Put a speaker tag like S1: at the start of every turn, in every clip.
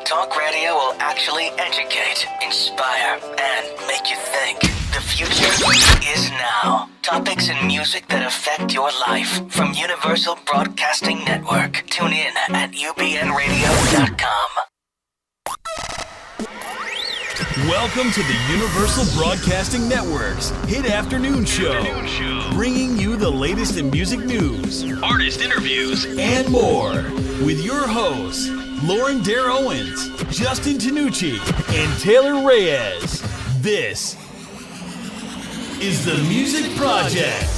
S1: Talk radio will actually educate, inspire, and make you think. The future is now. Topics and music that affect your life from Universal Broadcasting Network. Tune in at ubnradio.com.
S2: Welcome to the Universal Broadcasting Network's Hit Afternoon Show, bringing you the latest in music news, artist interviews, and more, with your hosts, Lauren Dair Owens, Justin Tinucci, and Taylor Reyes. This is the Music Project.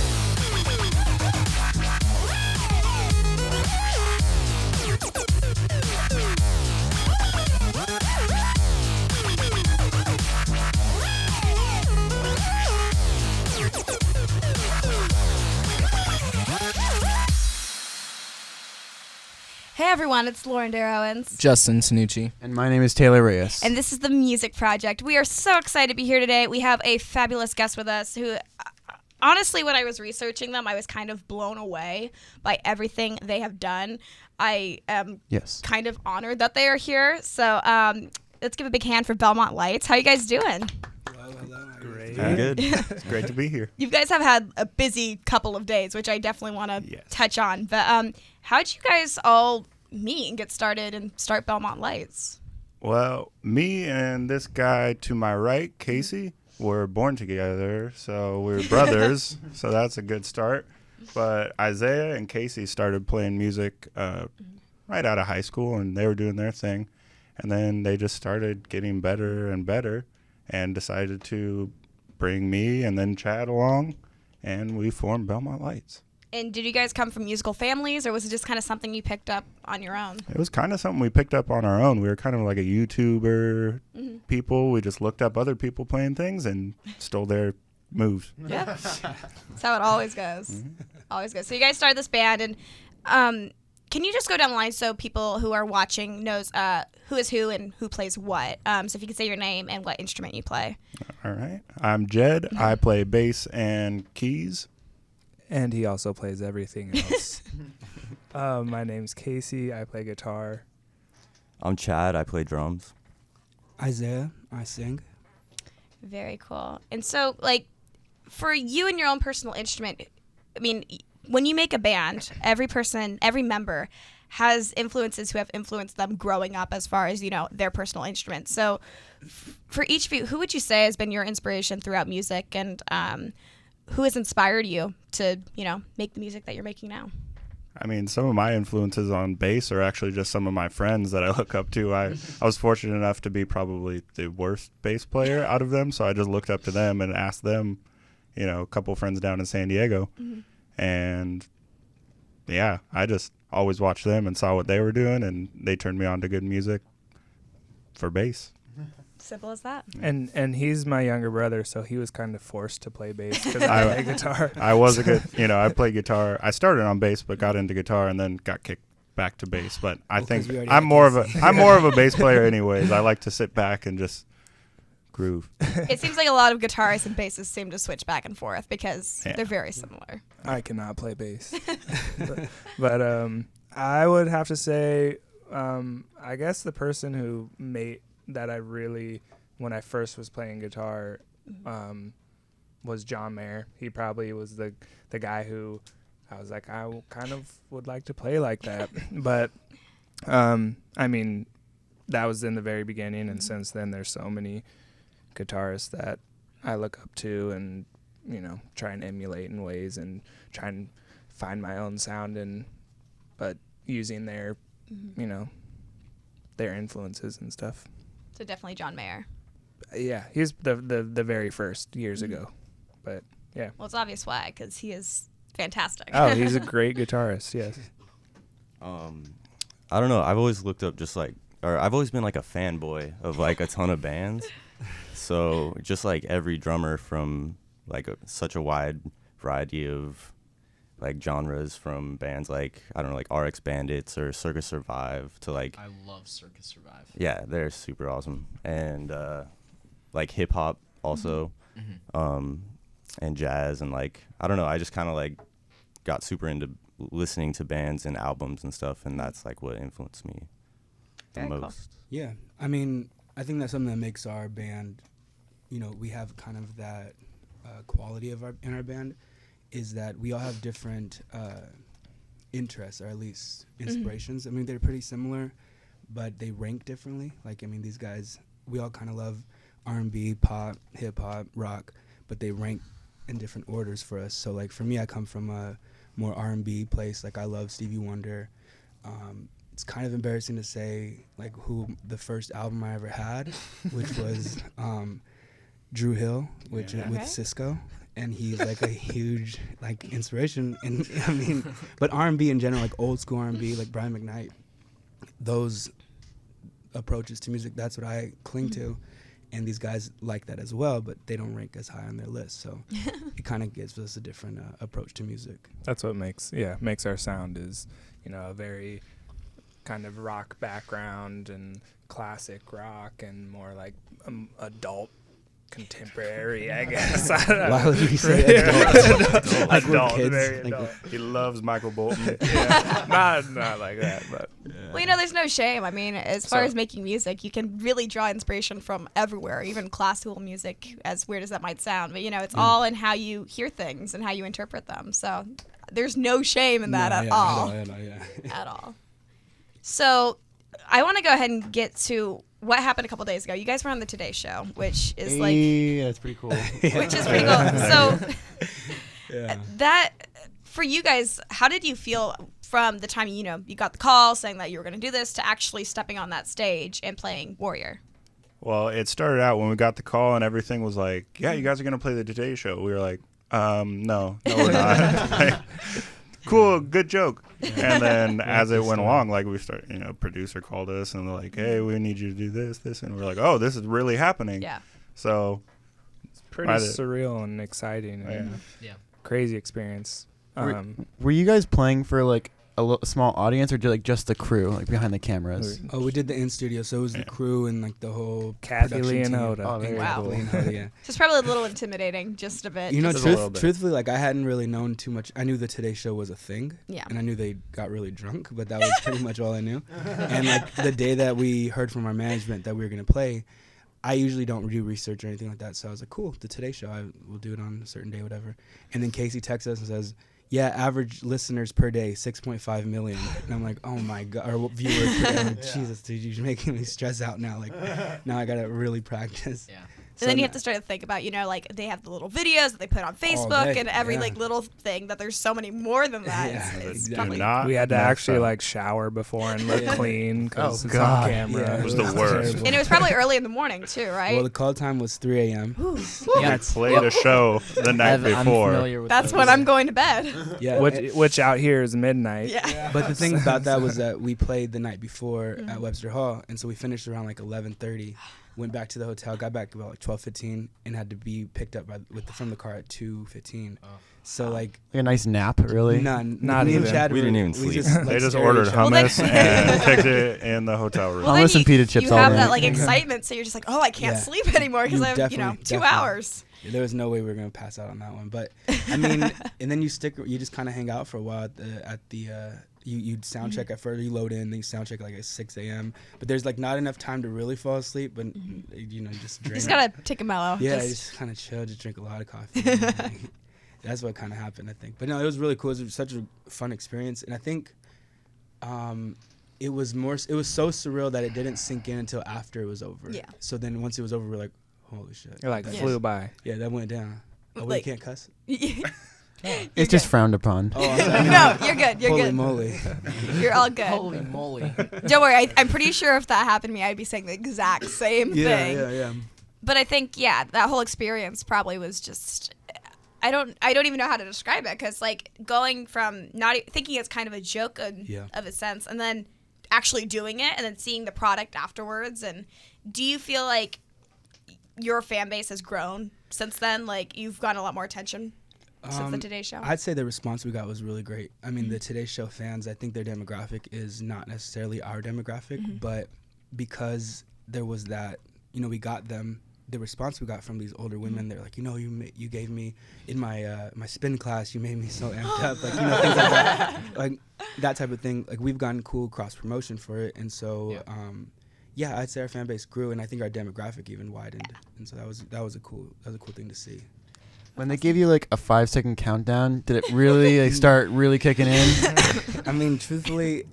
S3: Hey everyone, it's Lauren Dair Owens.
S4: Justin Tinucci.
S5: And my name is Taylor Reyes.
S3: And this is the Music Project. We are so excited to be here today. We have a fabulous guest with us who, honestly, when I was researching them, I was kind of blown away by everything they have done. I am kind of honored that they are here. So let's give a big hand for Belmont Lights. How you guys doing?
S5: Great.
S6: Good. It's great to be here.
S3: You guys have had a busy couple of days, which I definitely want to touch on. But how'd you guys all meet and get started and start Belmont Lights?
S6: Well, me and this guy to my right, Casey, were born together, so we're brothers, so that's a good start. But Isaiah and Casey started playing music right out of high school, and they were doing their thing. And then they just started getting better and better and decided to bring me and then Chad along, and we formed Belmont Lights.
S3: And did you guys come from musical families, or was it just kind of something you picked up on your own?
S6: It was kind of something we picked up on our own. We were kind of like a YouTuber people. We just looked up other people playing things and stole their moves.
S3: Yeah, that's how it always goes. Always goes. So you guys started this band, and can you just go down the line so people who are watching knows who is who and who plays what? So if you could say your name and what instrument you play.
S6: All right. I'm Jed. I play bass and keys.
S4: And he also plays everything else. My name's Casey. I play guitar.
S7: I'm Chad. I play drums.
S5: Isaiah. I sing.
S3: Very cool. And so, like, for you and your own personal instrument, I mean, when you make a band, every person, every member has influences who have influenced them growing up as far as, you know, their personal instruments. So for each of you, who would you say has been your inspiration throughout music, and who has inspired you to, you know, make the music that you're making now?
S6: I mean, some of my influences on bass are actually just some of my friends that I look up to. I was fortunate enough to be probably the worst bass player out of them, so I just looked up to them and asked them, you know, a couple friends down in San Diego. And, yeah, I just always watched them and saw what they were doing, and they turned me on to good music for bass.
S3: Simple as that.
S4: And he's my younger brother, so he was kind of forced to play bass because I play guitar.
S6: I was a good, you know, I played guitar. I started on bass, but got into guitar and then got kicked back to bass. But I think I'm more of a bass player anyways. I like to sit back and just groove.
S3: It seems like a lot of guitarists and bassists seem to switch back and forth because they're very similar.
S4: I cannot play bass. but I would have to say, I guess the person who made that I really, when I first was playing guitar, was John Mayer. He probably was the guy who I was like, I kind of would like to play like that. But, I mean, that was in the very beginning, and since then there's so many guitarists that I look up to and, you know, try and emulate in ways and try and find my own sound, but using their, you know, their influences and stuff.
S3: So definitely John Mayer.
S4: Yeah, he was the very first years ago, but yeah.
S3: Well, it's obvious why, because he is fantastic.
S4: Oh, he's a great guitarist. Yes.
S7: I don't know. I've always looked up I've always been like a fanboy of like a ton of bands. So just like every drummer from like such a wide variety of like genres, from bands like, I don't know, like RX Bandits or Circus Survive to like,
S5: I love Circus Survive.
S7: Yeah, they're super awesome. And like hip hop also, and jazz, and like, I don't know, I just kind of like got super into listening to bands and albums and stuff, and that's like what influenced me the
S3: Very cool.
S7: most.
S5: Yeah, I mean, I think that's something that makes our band, we have kind of that quality in our band, is that we all have different interests, or at least inspirations. I mean, they're pretty similar, but they rank differently. Like, I mean, these guys, we all kind of love R&B, pop, hip-hop, rock, but they rank in different orders for us. So, like, for me, I come from a more R&B place. Like, I love Stevie Wonder. It's kind of embarrassing to say, like, who the first album I ever had, which was Drew Hill, with Cisco. And he's like a huge like inspiration. And I mean, but R&B in general, like old school R&B, like Brian McKnight, those approaches to music, that's what I cling to. And these guys like that as well, but they don't rank as high on their list. So it kind of gives us a different approach to music.
S4: That's what makes our sound is, a very kind of rock background and classic rock and more like adult contemporary, I guess.
S5: Why would you say adult? Like we're kids.
S4: Very adult.
S6: He loves Michael Bolton.
S4: Not like that, but
S3: Well, there's no shame. I mean, as far as making music, you can really draw inspiration from everywhere, even classical music, as weird as that might sound. But, it's all in how you hear things and how you interpret them. So there's no shame in that at all. At all. So I want to go ahead and get to what happened a couple days ago. You guys were on the Today Show, which is
S5: that's pretty cool.
S3: which is pretty cool. So that, for you guys, how did you feel from the time, you got the call saying that you were going to do this to actually stepping on that stage and playing Warrior?
S6: Well, it started out when we got the call and everything was like, yeah, you guys are going to play the Today Show. We were like, no, we're not. Like, cool, good joke. And then as it went along, like we started, producer called us and they're like, hey, we need you to do this. And we're like, oh, this is really happening.
S3: Yeah.
S6: So
S4: it's pretty surreal and exciting and crazy experience.
S8: Were you guys playing for like a small audience or just the crew, like behind the cameras?
S5: Oh, we did the in studio, so it was the crew and like the whole
S4: Kathy
S5: production
S4: Leonota.
S5: team.
S8: Oh, very
S3: Wow.
S8: cool.
S5: Leonota, yeah.
S3: So it's probably a little intimidating, just a bit.
S5: Truthfully, like I hadn't really known too much. I knew the Today Show was a thing, and I knew they got really drunk, but that was pretty much all I knew. And like the day that we heard from our management that we were gonna play, I usually don't do research or anything like that, so I was like, cool, the Today Show, we'll do it on a certain day, whatever. And then Casey texts us and says, yeah, average listeners per day, 6.5 million. And I'm like, oh my God, or viewers per day. I'm like, Jesus, dude, you're making me stress out now. Like, now I got to really practice. Yeah.
S3: And then you have to start to think about, like they have the little videos that they put on Facebook and every like little thing, that there's so many more than that. It's
S5: exactly.
S3: probably,
S4: We had to actually like shower before and look clean because it's on camera.
S5: Yeah,
S6: it was the worst.
S3: and it was probably early in the morning too, right?
S5: Well, the call time was 3 a.m.
S6: I played a show the night before.
S3: That's when I'm going to bed.
S5: Yeah,
S4: which out here is midnight.
S3: Yeah.
S5: But the thing about that was that we played the night before at Webster Hall, and so we finished around like 11:30. Went back to the hotel, got back about like 12:15, and had to be picked up from the car at 2:15. So like
S8: a nice nap, really?
S4: Not even.
S7: We didn't even sleep.
S6: They just ordered hummus and picked it in the hotel room.
S3: Well,
S8: Hummus and pita chips
S3: you
S8: all
S3: have
S8: day.
S3: that like excitement, so you're just like, oh, I can't sleep anymore because I have 2
S5: definitely.
S3: hours.
S5: Yeah, there was no way we were gonna pass out on that one, but I mean, and then you just kind of hang out for a while at the you'd sound check at first, you load in, then you sound check like at 6 a.m. But there's like not enough time to really fall asleep, but just drink.
S3: You just gotta take a mellow.
S5: Yeah, just kind of chill, just drink a lot of coffee. That's what kind of happened, I think. But no, it was really cool. It was such a fun experience, and I think it was so surreal that it didn't sink in until after it was over.
S3: Yeah.
S5: So then once it was over, we're like, holy shit.
S4: It like flew by.
S5: Yeah, that went down. Oh, we can't cuss?
S8: It's just frowned upon.
S5: Oh, I'm sorry.
S3: No, you're good. You're
S5: Holy
S3: good.
S5: moly.
S3: You're all good.
S9: Holy moly.
S3: Don't worry. I'm pretty sure if that happened to me, I'd be saying the exact same thing.
S5: Yeah.
S3: But I think, that whole experience probably was just, I don't even know how to describe it, because like going from not thinking it's kind of a joke of a sense, and then actually doing it, and then seeing the product afterwards. And do you feel like your fan base has grown since then? Like you've gotten a lot more attention since the Today Show?
S5: I'd say the response we got was really great. I mean, the Today Show fans, I think their demographic is not necessarily our demographic, but because there was that, we got them. The response we got from these older women, they're like, you gave me in my my spin class, you made me so amped up, like things like that. Like that type of thing, like we've gotten cool cross promotion for it, and so I'd say our fan base grew, and I think our demographic even widened, and so that was a cool thing to see.
S8: When they gave you like a 5-second countdown, did it really like start really kicking in?
S5: I mean, truthfully,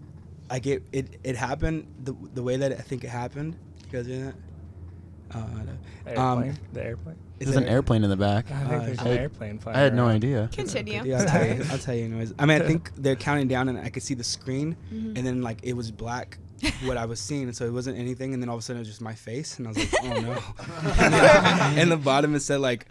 S5: like it happened the way that I think it happened. You guys hear that?
S4: The airplane.
S8: There's an airplane in the back.
S4: I think there's an airplane flying
S8: I had no
S4: around.
S8: idea.
S3: Continue.
S5: Yeah, I'll tell you anyways. I mean, I think they're counting down, and I could see the screen, and then like it was black, what I was seeing, and so it wasn't anything, and then all of a sudden it was just my face, and I was like, oh no. And the bottom it said like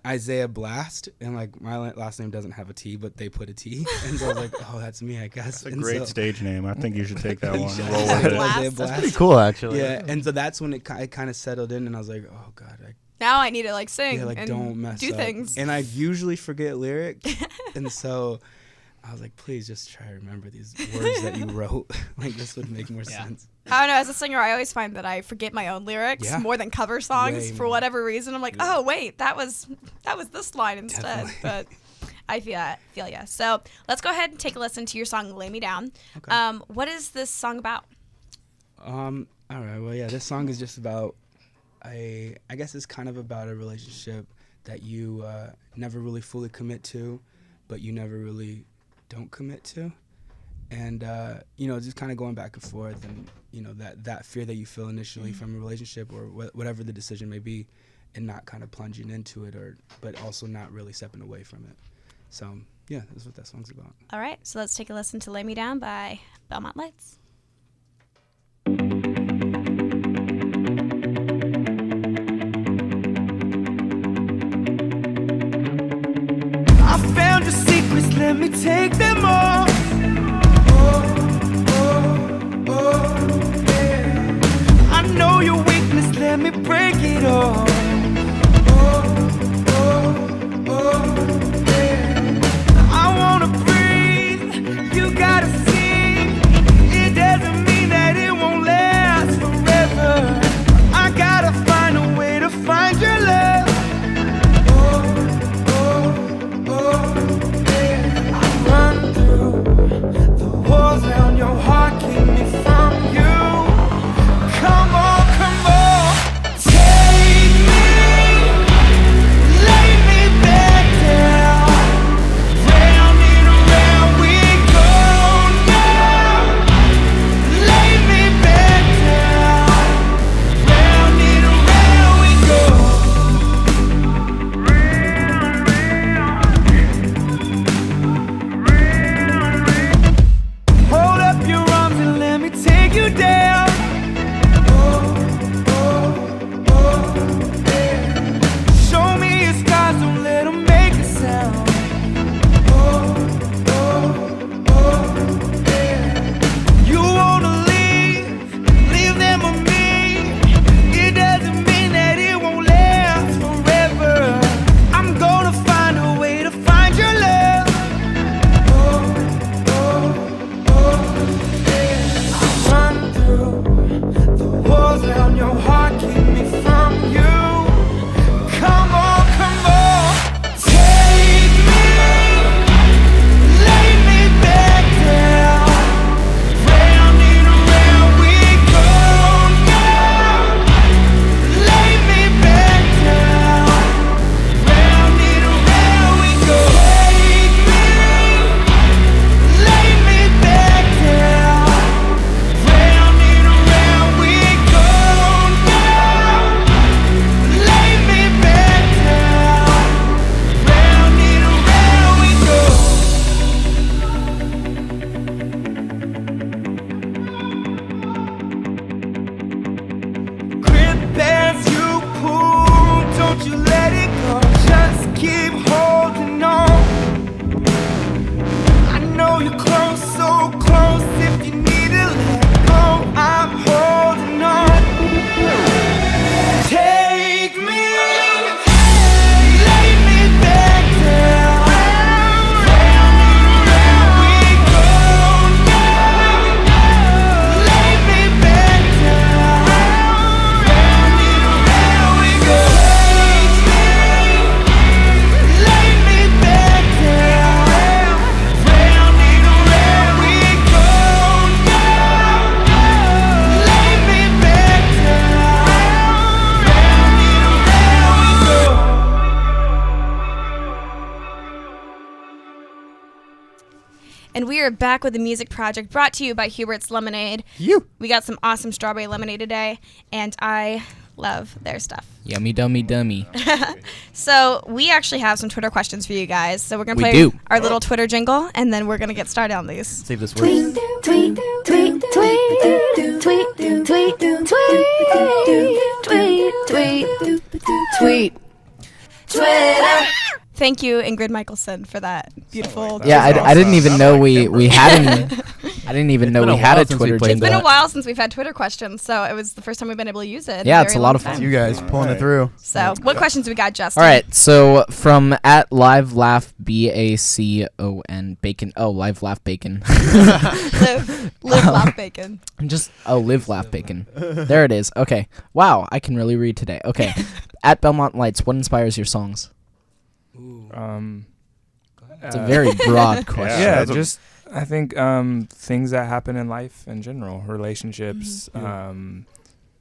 S5: Isaiah Blast, and like my last name doesn't have a T, but they put a T, and so I was like, oh, that's me, I guess.
S6: That's a great stage name. I think you should take that one and roll
S3: Isaiah
S6: with it.
S3: Blast.
S5: Isaiah
S8: That's
S5: Blast.
S8: pretty cool, actually.
S5: Yeah, and so that's when it kind of settled in, and I was like, oh god,
S3: Now I need to like sing
S5: like
S3: and
S5: don't mess
S3: do
S5: up.
S3: things.
S5: And I usually forget lyrics, and so I was like, please just try to remember these words that you wrote. Like this would make more sense.
S3: I don't know. As a singer, I always find that I forget my own lyrics
S5: Yeah.
S3: more than cover songs
S5: Way
S3: for
S5: more.
S3: whatever reason. I'm like, oh wait, that was this line instead.
S5: Definitely.
S3: But I feel ya. So let's go ahead and take a listen to your song "Lay Me Down."
S5: Okay.
S3: What is this song about?
S5: All right. Well, yeah, this song is just about I guess it's kind of about a relationship that you never really fully commit to, but you never really don't commit to. And, just kind of going back and forth and, that fear that you feel initially from a relationship or whatever the decision may be, and not kind of plunging into it but also not really stepping away from it. So, yeah, that's what that song's about.
S3: All right, so let's take a listen to "Lay Me Down" by Belmont Lights.
S9: I found your secrets, let me take them all. Yeah. I know your weakness, let me break it all. Yeah. I wanna breathe, you gotta see. It doesn't mean that it won't last forever. I gotta find a way to find your love. Run through the walls around your heart, keep me from you. Come on, take me, lay me back down. Round and around we go now. Lay me back down. Round and around we go. Hold up your arms and let me take you down. Show me your scars, don't let them make a sound. You wanna leave them on me. It doesn't mean that it won't last forever. I'm gonna find a way to find your love. Run through the walls around your heart, keep me from you. Come on, take me, lay me back down. Round and around we go now. Lay me back down. Round and around we go. Take me, lay me back down. Round and around we go now. Lay me back down. Round and around we go. Grip as you pull, don't you let it go. Just keep holding on. I know you're close, so close. If you need to let go, I'm holding on. Take me, lay me back down. Round and around we go now. Lay me back down. Round and around we go. Take me,
S3: we are back with the music project brought to you by Hubert's Lemonade. We got some awesome strawberry lemonade today, and I love their stuff.
S10: Yummy dummy dummy.
S3: So we actually have some Twitter questions for you guys. So we're going to play
S10: do.
S3: our little Twitter jingle, and then we're going to get started on these.
S8: Save this
S11: Tweet,
S8: word.
S11: tweet, tweet, tweet, tweet, tweet, tweet, tweet, tweet, Twitter.
S3: Thank you, Ingrid Michelson, for that beautiful.
S10: Yeah, I didn't even know we had any. I didn't even know
S8: been
S10: we
S8: a
S10: had
S8: while
S10: a
S8: since we
S10: Twitter
S8: played
S3: It's been
S10: jingle.
S3: a while since we've had Twitter questions, so it was the first time we've been able to use it. in
S10: Yeah,
S3: a
S10: it's
S3: very
S10: a lot
S3: long
S10: of fun.
S3: time.
S8: You guys pulling it through.
S3: So, what questions we got, Justin?
S10: All right, so from at live laugh BACON bacon. Oh, live laugh bacon.
S3: live laugh bacon.
S10: Just live laugh bacon. There it is. Okay. Wow, I can really read today. Okay. At Belmont Lights, what inspires your songs? It's a very broad question.
S4: Yeah,
S6: that's a-
S4: just I think things that happen in life in general, relationships,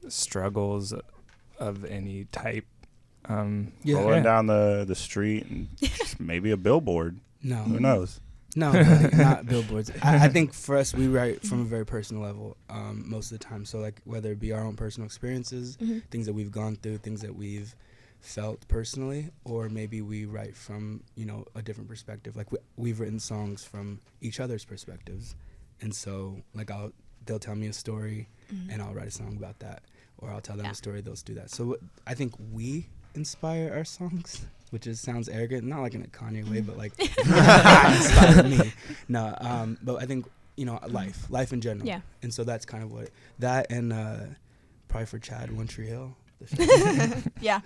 S4: struggles of any type.
S6: Rolling down the street and just maybe a billboard.
S5: No.
S6: Who knows?
S5: No, not billboards. I think for us, we write from a very personal level most of the time. So, like, whether it be our own personal experiences, things that we've gone through, things that we've felt personally, or maybe we write from, a different perspective. Like, we've written songs from each other's perspectives. And so, like, they'll tell me a story, and I'll write a song about that. Or I'll tell them a story, they'll do that. So, I think we inspire our songs, which sounds arrogant, not like in a Kanye way, but like inspire me. No, but I think life in general.
S3: Yeah.
S5: And so that's kind of what that, and probably for Chad, One Tree Hill.
S3: Yeah.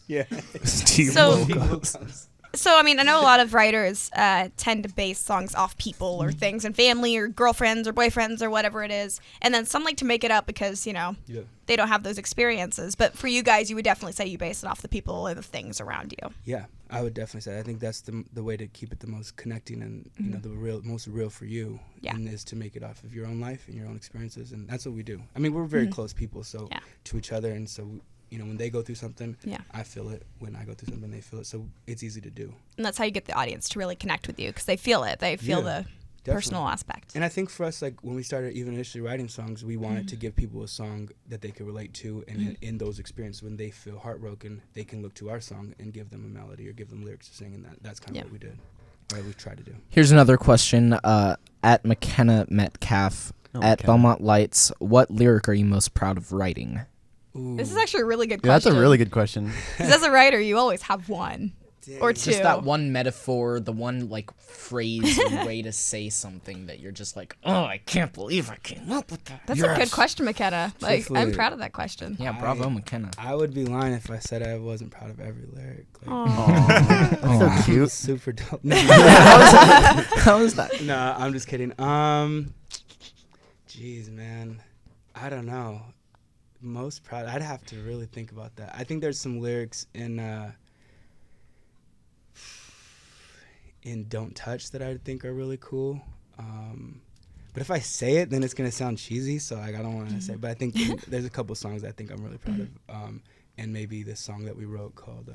S5: Yeah.
S4: Steve
S3: So-
S4: Wilkos.
S3: So, I mean, I know a lot of writers tend to base songs off people or things and family or girlfriends or boyfriends or whatever it is. And then some like to make it up because, they don't have those experiences. But for you guys, you would definitely say you base it off the people and the things around you.
S5: Yeah, I would definitely say. I think that's the way to keep it the most connecting and the most real for you.
S3: Yeah.
S5: And is to make it off of your own life and your own experiences, and that's what we do. I mean, we're very close people, so to each other, and so when they go through something, I feel it. When I go through something, they feel it. So it's easy to do.
S3: And that's how you get the audience to really connect with you because they feel it. They feel the personal aspect.
S5: And I think for us, like when we started even initially writing songs, we wanted to give people a song that they could relate to, and in those experiences, when they feel heartbroken, they can look to our song and give them a melody or give them lyrics to sing, and that's kind of what we did, or we tried to do.
S10: Here's another question. At McKenna Metcalf, at Belmont Lights, what lyric are you most proud of writing?
S5: Ooh.
S3: This is actually a really good
S8: Yeah, that's
S3: question.
S8: a really good question.
S3: 'Cause as a writer, you always have one or two.
S10: Just that one metaphor, the one phrase or way to say something that you're just like, oh, I can't believe I came up with that.
S3: That's a good question, McKenna. Like, I'm
S5: Truthfully,
S3: proud of that question.
S10: Yeah, bravo, McKenna.
S5: I would be lying if I said I wasn't proud of every lyric. Like,
S8: That's so cute.
S5: super dope. No,
S10: How is that?
S5: no, I'm just kidding. Jeez, man, I don't know. Most proud, I'd have to really think about that. I think there's some lyrics in Don't Touch that I think are really cool. But if I say it, then it's gonna sound cheesy, so I don't want to say. But I think there's a couple songs I think I'm really proud of, and maybe this song that we wrote called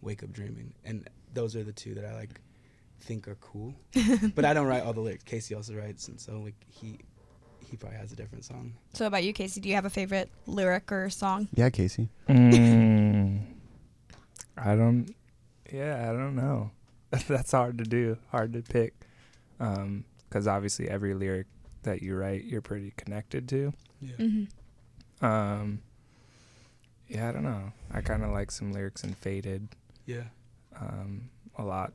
S5: "Wake Up Dreaming," and those are the two that I think are cool. But I don't write all the lyrics. Casey also writes, and so he probably has a different song.
S3: So about you, Casey, do you have a favorite lyric or song?
S8: Yeah, Casey.
S4: I don't know. That's hard to do, hard to pick. Because obviously every lyric that you write, you're pretty connected to.
S5: Yeah.
S4: Yeah, I don't know. I kind of like some lyrics in Faded
S5: Yeah.
S4: a lot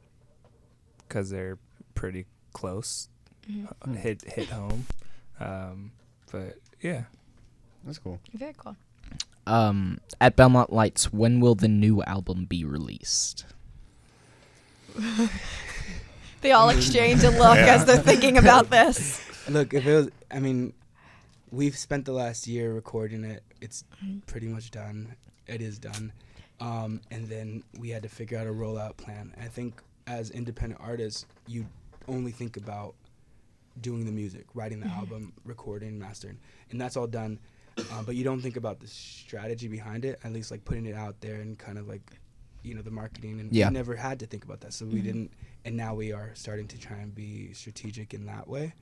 S4: because they're pretty close, hit home. But yeah,
S8: That's cool.
S3: Very cool.
S10: At Belmont Lights, when will the new album be released?
S3: They all exchange a look as they're thinking about this.
S5: Look, if it was, I mean, we've spent the last year recording it. It's pretty much done. It is done. And then we had to figure out a rollout plan. I think as independent artists, you only think about doing the music, writing the album, recording, mastering, and that's all done. But you don't think about the strategy behind it, at least putting it out there and kind of the marketing, and
S10: Yeah.
S5: we never had to think about that, so we didn't. And now we are starting to try and be strategic in that way.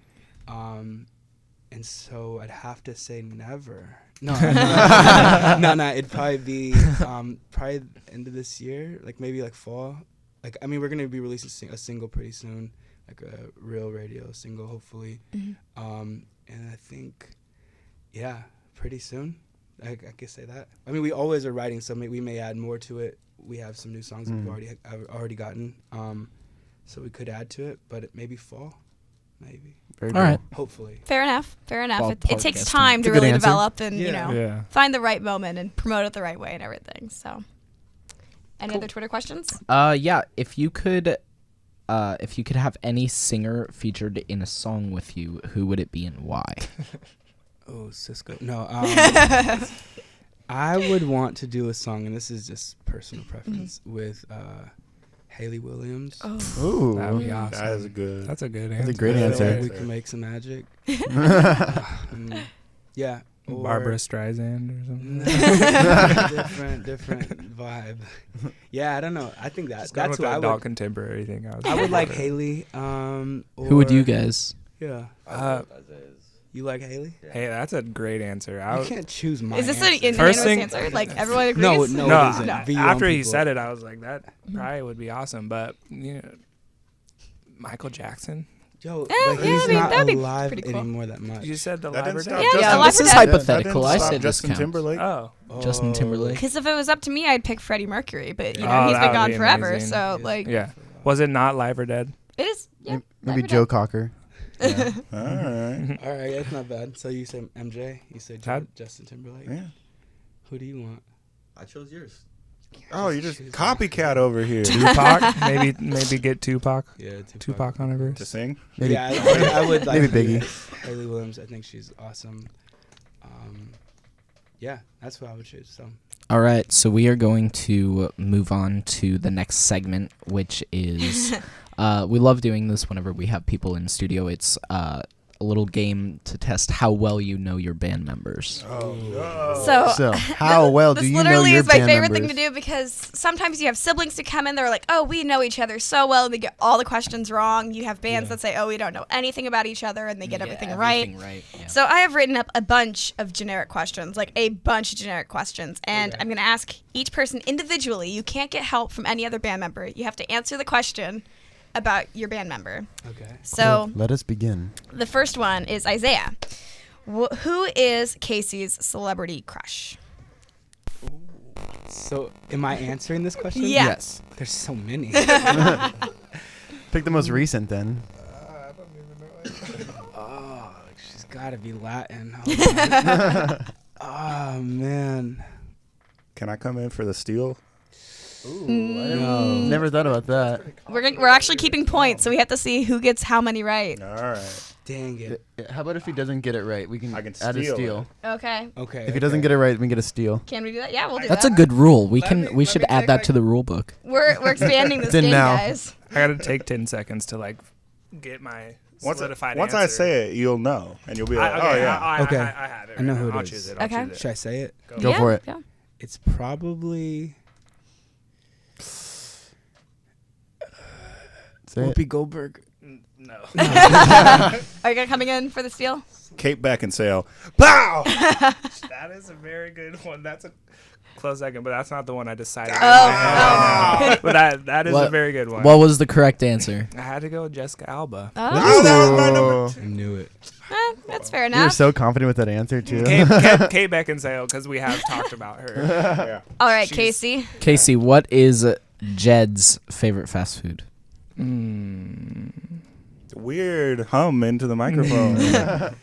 S5: And so I'd have to say never. No, no. It'd probably be probably end of this year, like maybe like fall. Like I mean, we're gonna be releasing a single pretty soon, like a real radio single, hopefully. And I think, yeah, pretty soon. I could say that. I mean, we always are writing, so we may add more to it. We have some new songs I've already gotten, so we could add to it. But it maybe fall, maybe.
S8: Very
S10: All right.
S5: Hopefully.
S3: Fair enough.
S10: Ball
S3: It takes
S10: podcasting.
S3: time to
S8: It's a good
S3: really
S8: answer.
S3: develop and
S4: Yeah.
S3: find the right moment and promote it the right way and everything. So, any other Twitter questions?
S10: Yeah. If you could have any singer featured in a song with you, who would it be and why?
S5: Oh, Cisco. No. I would want to do a song, and this is just personal preference, with Haley Williams.
S3: Oh,
S8: Ooh.
S4: That'd be awesome.
S6: That is a good.
S4: That's a good
S8: That's
S4: answer.
S8: a great
S6: Yeah.
S8: answer.
S5: We can make some magic. Yeah. Or
S4: Barbara Streisand or something.
S5: different vibe. Yeah, I don't know. I think
S4: Just
S5: that's
S4: going
S5: who
S4: with
S5: I
S4: the adult
S5: would.
S4: contemporary thing.
S5: I would like Haley.
S10: Who would you
S5: or-
S10: guys?
S5: Yeah. You like Haley?
S4: Hey, that's a great answer. I
S5: You
S4: would-
S5: can't choose my
S3: is this an
S5: answer.
S3: unanimous
S4: thing-
S3: answer? Like everyone agrees?
S5: No,
S4: no,
S5: it isn't.
S3: No.
S5: Be your own
S4: after he
S5: people.
S4: said it, I was like, that probably would be awesome. But Michael Jackson.
S5: Yo,
S3: Yeah,
S5: but
S3: yeah,
S5: he's
S3: I mean,
S5: not
S3: that'd be
S5: alive
S3: pretty cool.
S5: anymore that much.
S4: You said the
S6: That didn't
S4: Live or
S6: stop
S4: Dead?
S6: Justin-
S3: Yeah,
S10: this is
S3: Live or Dead.
S10: hypothetical.
S6: That
S10: I
S6: didn't
S10: say
S6: stop
S10: this
S6: Justin
S10: counts.
S6: Timberlake.
S4: Oh,
S10: Justin Timberlake.
S3: Because if it was up to me, I'd pick Freddie Mercury. But
S4: Oh,
S3: he's
S4: that
S3: been
S4: would
S3: gone
S4: be
S3: forever.
S4: amazing.
S3: So like,
S4: yeah. Was it not Live or Dead?
S3: it is. Yeah,
S8: Maybe
S3: Live or
S8: Joe
S3: Dead.
S8: Cocker.
S6: All right.
S5: All right, that's not bad. So you say MJ. You say
S4: That-
S5: Justin Timberlake.
S6: Yeah.
S5: Who do you want?
S7: I chose yours.
S6: Oh, you just copycat over here.
S4: Tupac? maybe get Tupac.
S5: Yeah,
S4: Tupac on a verse.
S6: To sing.
S8: Maybe,
S5: Yeah, I would like
S8: maybe Biggie.
S5: Haley Williams. I think she's awesome. Yeah, that's what I would choose. So
S10: All right, so we are going to move on to the next segment, which is we love doing this whenever we have people in studio. It's a little game to test how well you know your band members.
S8: So, how well do
S3: this
S8: you know
S3: literally
S8: your
S3: is my
S8: band
S3: favorite
S8: members?
S3: thing to do because sometimes you have siblings who come in, they're like, oh, we know each other so well, and they get all the questions wrong. You have bands that say, oh, we don't know anything about each other, and they get everything right.
S10: Yeah.
S3: So I have written up a bunch of generic questions, like a bunch of generic questions, and I'm going to ask each person individually. You can't get help from any other band member. You have to answer the question about your band member.
S5: okay.
S3: So
S8: Let us begin.
S3: the first one is Isaiah. Who is Casey's celebrity crush?
S5: So am I answering this question?
S3: Yeah.
S8: Yes.
S5: There's so many.
S8: Pick the most recent then.
S5: Oh, she's got to be Latin. Hold on. Oh man.
S6: Can I come in for the steal?
S5: No.
S8: Never thought about that.
S3: We're actually keeping points, so we have to see who gets how many right.
S6: All right.
S5: Dang it.
S8: How about if he doesn't get it right? We can,
S6: I can
S8: add a
S6: steal
S8: steal.
S3: Okay.
S5: Okay.
S8: If he doesn't get it right, we can get a steal.
S3: Can we do that? Yeah, we'll do
S10: That's a
S3: that.
S10: good rule. We
S6: Let
S10: we
S6: me
S10: should
S6: take,
S10: add that
S6: like-
S10: to the rule book.
S3: We're expanding this
S8: Then
S3: game,
S8: now.
S3: guys.
S4: I gotta take 10 seconds to like get my solidified
S6: Once
S4: answer.
S6: I say it, you'll know, and you'll be like,
S4: okay,
S6: "Oh yeah."
S5: Okay.
S4: I have it.
S5: I know
S4: right
S5: who
S4: now.
S5: it
S4: I'll
S5: is.
S4: choose it.
S3: Okay.
S4: I'll choose
S5: Should I
S4: it.
S5: say it?
S8: Go
S3: Yeah,
S8: for it.
S3: yeah.
S5: It's probably
S8: Say it.
S5: Whoopi Goldberg.
S4: No.
S3: Are you gonna coming in for the steal?
S6: Kate Beckinsale. Pow!
S4: That is a very good one. That's a close second, but that's not the one I decided.
S3: Oh.
S4: But that is a
S10: What-
S4: very good one.
S10: What was the correct answer?
S4: I had to go with Jessica Alba.
S3: Oh,
S6: Oh, that was my number.
S8: Ooh.
S5: I knew it.
S3: that's fair
S8: You're
S3: enough.
S8: so confident with that answer too.
S4: Kate Beckinsale, because we have talked about her.
S6: Yeah.
S3: All right,
S4: She's-
S3: Casey.
S10: Casey, what is Jed's favorite fast food?
S6: Weird hum into the microphone.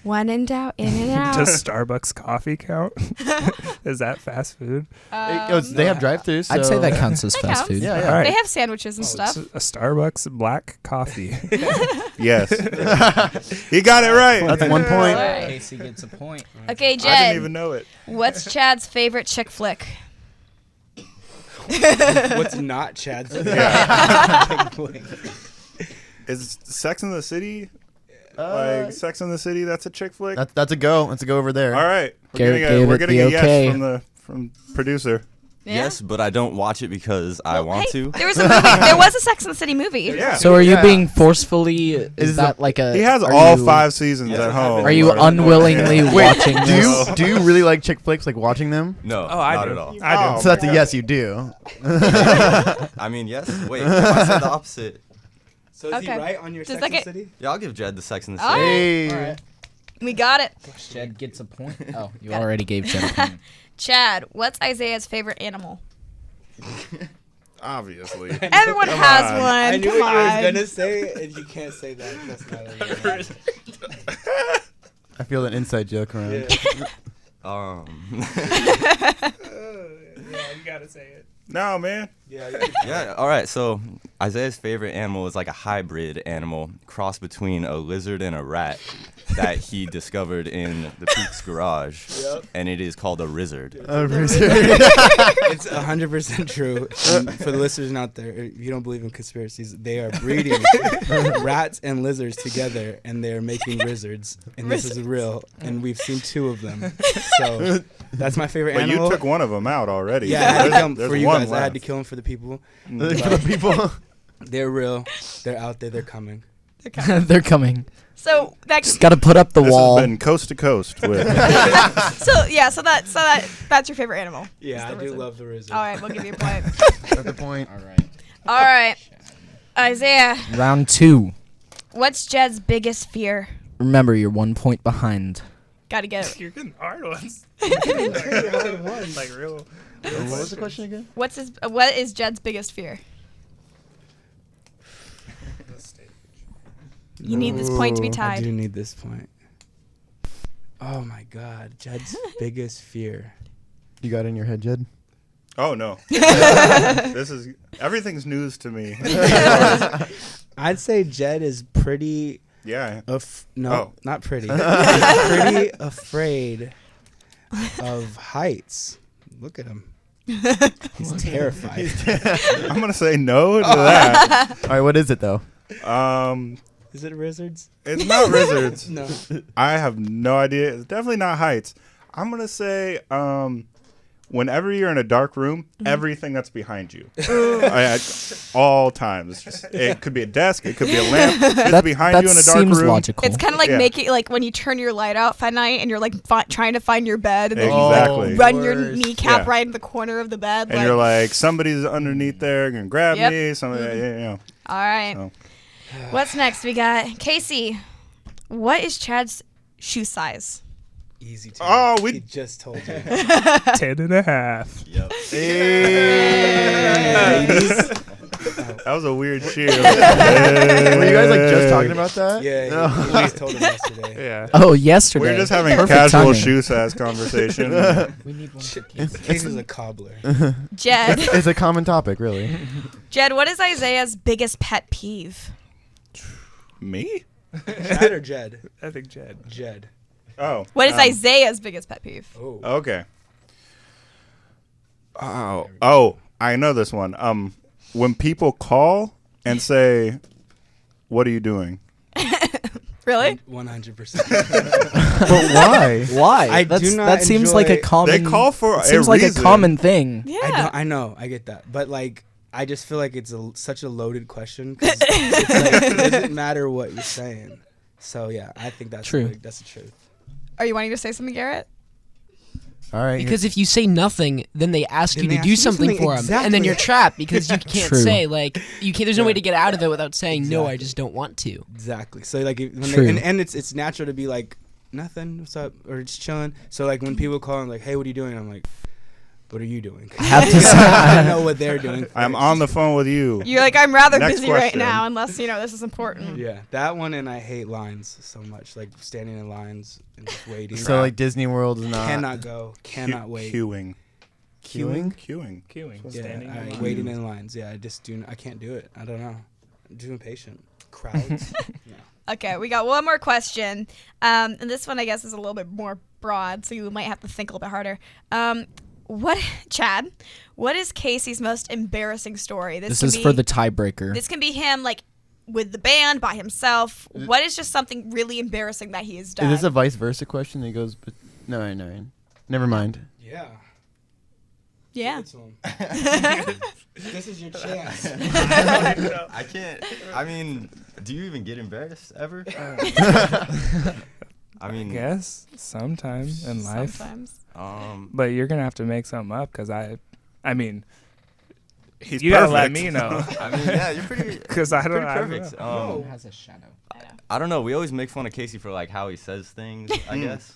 S3: When in doubt, in and out.
S4: Does Starbucks coffee count? Is that fast food?
S8: They have drive-throughs.
S10: I'd say
S8: so-
S10: that counts as
S3: That
S10: fast
S3: counts.
S10: food.
S8: Yeah,
S4: All
S8: yeah.
S4: right.
S3: They have sandwiches and
S4: It's
S3: stuff.
S4: a Starbucks black coffee.
S6: Yes. He got it right.
S8: That's 1 point.
S3: Alright.
S10: Casey gets a point.
S3: Okay,
S6: I didn't
S3: Jed.
S6: even know it.
S3: What's Chad's favorite chick flick?
S5: What's not Chad's?
S6: Is Sex in the City? Like Sex in the City, that's a chick flick?
S8: That's a go. That's a go over there.
S6: All right.
S10: Garrett
S6: We're
S10: gave
S6: we're
S10: it
S6: getting
S10: the
S6: a
S10: okay.
S6: yes from producer.
S3: Yeah?
S7: Yes, but I don't watch it because I want
S3: Hey,
S7: to.
S3: there was a movie. There was a Sex and the City movie.
S6: Yeah.
S10: So are you being forcefully? Is that like a?
S6: He has
S10: are
S6: all
S10: you-
S6: 5 seasons at home.
S10: Are you
S6: Or-
S10: unwillingly watching
S8: Do
S10: this?
S8: you really like chick flicks, like watching them?
S7: No,
S4: Oh, I
S7: not
S4: do.
S7: at all.
S4: I do.
S6: Oh,
S8: So that's a
S6: my
S8: yes, you do.
S7: I mean, yes. Wait, if I said the opposite.
S5: So is
S3: Okay.
S5: he right on your
S3: Just
S5: Sex
S3: like
S5: and
S3: it-
S5: City?
S7: Yeah, I'll give Jed the Sex and the
S3: All
S7: City.
S3: right.
S8: Hey.
S3: We got it.
S10: Jed gets a point. Oh, you
S3: Got it.
S10: already gave Jed a point.
S3: Chad, what's Isaiah's favorite animal?
S6: Obviously.
S3: Everyone
S6: Come
S3: has
S6: on.
S3: one.
S5: I knew
S3: Come
S5: what you
S3: on.
S5: was gonna say, and you can't say that. That's not right.
S8: I feel an inside joke around.
S5: Yeah.
S4: Yeah, you gotta say it.
S6: No, man.
S5: Yeah.
S7: Yeah, all right. So Isaiah's favorite animal is like a hybrid animal, cross between a lizard and a rat that he discovered in the Peaks garage.
S5: Yep.
S7: And it is called a lizard.
S5: It's 100% true. And for the listeners out there, if you don't believe in conspiracies, they are breeding rats and lizards together, and they're making lizards. And this is real. And we've seen 2 of them. So that's my favorite
S6: But
S5: animal.
S6: you took one of them out already.
S5: Yeah, I had to kill 'em
S6: There's
S5: for you
S6: one
S5: guys. I had to
S6: left.
S5: kill them for the people.
S8: For the people.
S5: They're real. They're out there. They're coming.
S10: They're coming.
S3: So that
S10: Just got to put up the
S6: This
S10: wall.
S6: has been coast to coast with.
S3: that's your favorite animal.
S5: Yeah,
S3: Is
S5: I
S3: the
S5: do
S3: lizard.
S5: love the lizard.
S3: All right, we'll give you a point.
S8: That's the point.
S10: All right.
S3: All right, Isaiah,
S10: Round 2.
S3: what's Jed's biggest fear?
S10: Remember, you're 1 point behind.
S3: Gotta get it.
S4: You're getting hard ones. Like real.
S8: What was the question again?
S3: What is Jed's biggest fear? You need this point to be
S5: I
S3: tied.
S5: do need this point. Oh my God, Jed's biggest fear.
S8: You got it in your head, Jed?
S6: Oh no. This is everything's news to me.
S5: I'd say Jed is pretty.
S6: Yeah.
S5: Not pretty. He's pretty afraid of heights. Look at him. He's terrified.
S6: I'm gonna say no to that.
S8: All right, what is it though?
S5: Is it lizards?
S6: It's not lizards.
S5: No.
S6: I have no idea. It's definitely not heights. I'm gonna say whenever you're in a dark room, everything that's behind you, at all times. It could be a desk, it could be a lamp. It's behind you in a dark
S10: seems
S6: room.
S10: logical.
S3: It's kind of like
S6: Yeah.
S3: making like when you turn your light out at night and you're like trying to find your bed and then
S6: Exactly.
S3: you run your
S8: Worst.
S3: kneecap
S6: Yeah.
S3: right in the corner of the bed.
S6: And you're like, somebody's underneath there, gonna grab
S3: Yep.
S6: me. Somebody, you know.
S3: all right.
S6: So.
S3: What's next? We got Casey. What is Chad's shoe size?
S5: Easy to.
S6: Oh,
S5: He just told you.
S4: 10.5.
S7: Yep.
S6: That was a weird cheer.
S8: Were you guys like just talking about that?
S5: Yeah,
S8: No.
S5: he just told him yesterday.
S6: Yeah.
S10: Oh, yesterday.
S6: We're just having a
S10: Perfect
S6: casual
S10: timing.
S6: shoe size conversation.
S10: We need one.
S5: Case is a cobbler.
S3: Jed.
S8: It's a common topic, really.
S3: Jed, what is Isaiah's biggest pet peeve?
S6: Me?
S5: Chad or Jed?
S4: I think Jed.
S5: Jed.
S6: Oh.
S3: What is Isaiah's biggest pet peeve?
S5: Oh.
S6: Okay. Oh, I know this one. When people call and say, "What are you doing?"
S3: Really?
S5: 100%.
S8: But why?
S10: Why?
S5: I do not
S10: that seems like a
S5: enjoy-
S10: common.
S6: They call for a
S10: seems like
S6: reason.
S10: a common thing.
S3: Yeah.
S5: I know, I get that, but like, I just feel like it's such a loaded question. 'Cause it's like, it doesn't matter what you're saying. So yeah, I think that's
S10: True.
S5: That's the truth.
S3: Are you wanting to say something, Garrett?
S8: All right.
S12: Because if you say nothing, then they ask
S5: Then
S12: you
S5: they
S12: to
S5: ask
S12: do
S5: you to do
S12: something
S5: something,
S12: for them, and then you're
S5: exactly.
S12: trapped because you can't
S10: True.
S12: say like you can't. There's no way
S5: Yeah.
S12: to get out of it without saying no. I
S5: Exactly.
S12: just don't want to.
S5: Exactly. So like, when
S10: True.
S5: and it's natural to be like, nothing. What's up? Or just chilling. So like, when people call and like, hey, what are you doing? I'm like, what are you doing?
S10: I have to
S5: I don't
S10: say,
S5: know what they're doing.
S6: I'm on the phone with you.
S3: You're like, I'm rather
S6: Next
S3: busy right
S6: question.
S3: now, unless this is important.
S5: Yeah, that one, and I hate lines so much. Like standing in lines and just waiting.
S8: so like Disney World is not.
S5: cannot go. Cannot wait.
S6: Queuing.
S8: Queuing?
S6: Queuing.
S4: Queuing.
S5: Yeah,
S4: Standing in line.
S5: waiting in lines. Yeah, I just do. I can't do it. I don't know. I'm too impatient. Crowds. No.
S3: Okay, we got one more question. And this one, I guess, is a little bit more broad, so you might have to think a little bit harder. Chad, what is Casey's most embarrassing story?
S10: this
S3: can
S10: is
S3: be,
S10: for the tiebreaker.
S3: This can be him, like, with the band, by himself. What is just something really embarrassing that he has done?
S8: Is this a vice versa question? He goes, but no. Never mind.
S5: Yeah.
S3: Yeah.
S5: This is your chance.
S7: I can't. I mean, do you even get embarrassed ever? I mean,
S4: I guess sometimes in life.
S3: Sometimes.
S4: But you're gonna have to make something up because I mean,
S6: He's
S4: you gotta let me know.
S7: I mean, yeah, you're pretty.
S4: Because I don't.
S7: Pretty
S4: I don't
S7: perfect.
S4: know.
S10: It has a shadow.
S7: I don't know. We always make fun of Casey for like how he says things. I guess.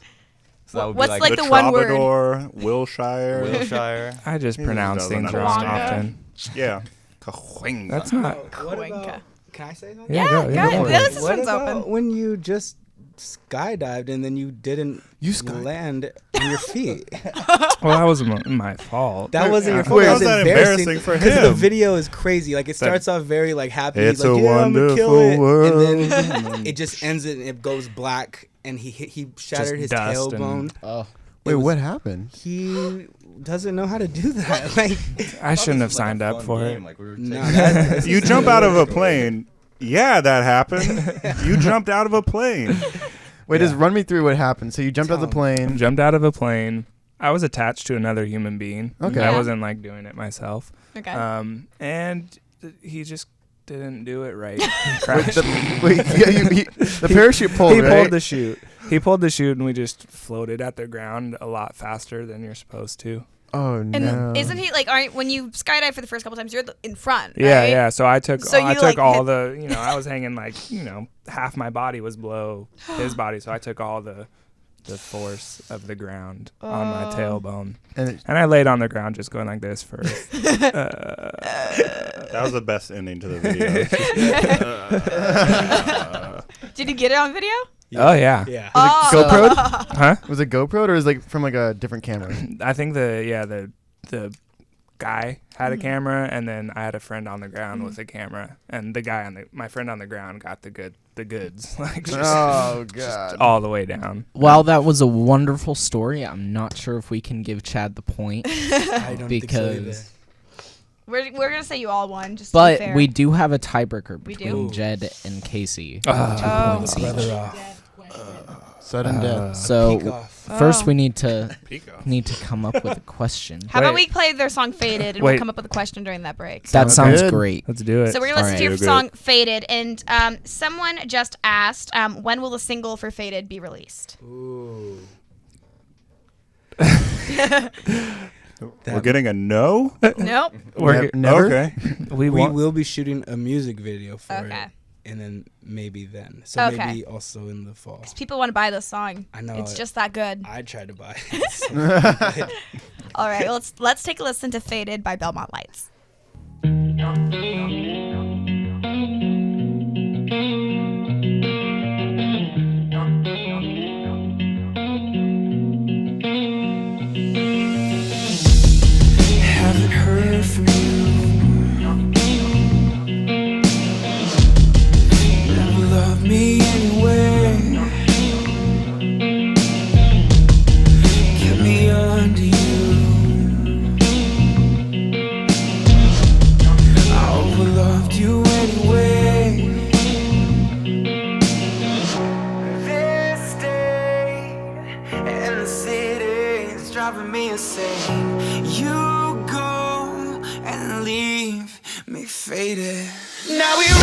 S7: So that would
S3: What's
S7: be
S3: like
S7: like
S3: the one word?
S6: Troubadour, Wilshire.
S7: Wilshire.
S4: I just
S6: He
S4: pronounce
S6: doesn't
S4: things
S6: know.
S4: wrong
S3: Kawanga.
S4: often.
S6: Yeah. Cahuenga.
S4: That's not.
S5: What
S3: Cuenca.
S5: about? Can I say something?
S3: Yeah,
S4: go
S3: go
S4: for
S3: ahead.
S4: it.
S3: This
S5: What
S3: one's
S5: about
S3: open.
S5: when you just skydived and then you didn't land on your feet?
S4: Well, that wasn't my fault.
S5: That wasn't your
S6: Wait,
S5: fault. That
S6: how's
S5: was
S6: that
S5: embarrassing
S6: embarrassing for
S5: because the
S6: him?
S5: video is crazy. Like it starts off very like happy.
S6: It's
S5: He's like,
S6: a
S5: yeah, I'm gonna kill
S6: wonderful
S5: it,
S6: world.
S5: and then it just ends it and it goes black and he shattered his
S4: dust and-
S5: tailbone.
S10: Oh.
S8: Wait,
S5: was-
S8: what happened?
S5: He doesn't know how to do that. Like
S4: I shouldn't have signed up for it.
S7: Like we were
S5: no,
S7: taking-
S5: that's
S6: You jump out of a plane. Yeah, that happened. You jumped out of a plane.
S8: Wait, just run me through what happened. So you jumped out of the plane.
S4: Jumped out of a plane. I was attached to another human being.
S8: Okay.
S4: I
S3: Yeah.
S4: wasn't like doing it myself.
S3: Okay.
S4: And he just didn't do it right. He
S8: Wait,
S4: crashed.
S8: the parachute pulled,
S4: He
S8: right?
S4: pulled the chute. He pulled the chute, and we just floated at the ground a lot faster than you're supposed to.
S8: Oh,
S3: And
S8: no.
S3: isn't he like? Aren't when you skydive for the first couple times, you're in front?
S4: Yeah,
S3: right?
S4: yeah. So I took,
S3: So
S4: I
S3: you,
S4: took
S3: like,
S4: all
S3: hit-
S4: the, I was hanging like, half my body was below his body, so I took all the force of the ground on my tailbone,
S8: And
S4: and I laid on the ground just going like this for.
S6: That was the best ending to the video.
S3: Did you get it on video?
S4: Oh yeah.
S5: yeah.
S3: Oh.
S8: GoPro?
S4: Huh?
S8: Was it GoPro or was it like from like a different camera?
S4: I think the guy had a camera, and then I had a friend on the ground with a camera, and the guy my friend on the ground got the goods, like just,
S8: Oh,
S4: just
S8: God.
S4: all the way down.
S10: While that was a wonderful story, I'm not sure if we can give Chad the point
S5: I don't think so either.
S10: because.
S3: We're gonna say you all won, just to be
S10: But
S3: fair.
S10: we do have a tiebreaker
S3: We do?
S10: between Jed and Casey.
S4: Oh.
S10: 2
S3: Oh.
S10: points each.
S5: Brother off.
S8: Sudden death.
S10: So
S5: Peek off.
S10: first
S3: Oh.
S10: we need to come up with a question.
S3: How about
S4: Wait.
S3: we play their song "Faded" and
S4: Wait.
S3: we'll come up with a question during that break.
S10: That sounds
S8: good.
S10: great.
S4: Let's do it.
S3: So we're gonna listen to your
S6: Alright.
S3: song "Faded," and someone just asked, when will the single for "Faded" be released?
S5: Ooh.
S6: We're getting a no?
S3: Nope.
S4: We're
S8: Never?
S6: Okay.
S4: we
S5: We
S4: want.
S5: will be shooting a music video for
S3: Okay.
S5: it, and then maybe then. So
S3: Okay.
S5: maybe also in the fall.
S3: People want to buy this song.
S5: I know
S3: It's
S5: it.
S3: just that good.
S5: I tried to buy it.
S3: All right, let's take a listen to "Faded" by Belmont Lights.
S9: Haven't heard from you. Never loved me anyway. Kept me under you. I overloved you anyway. This day and the city is driving me insane. You go and leave me faded. Now we raise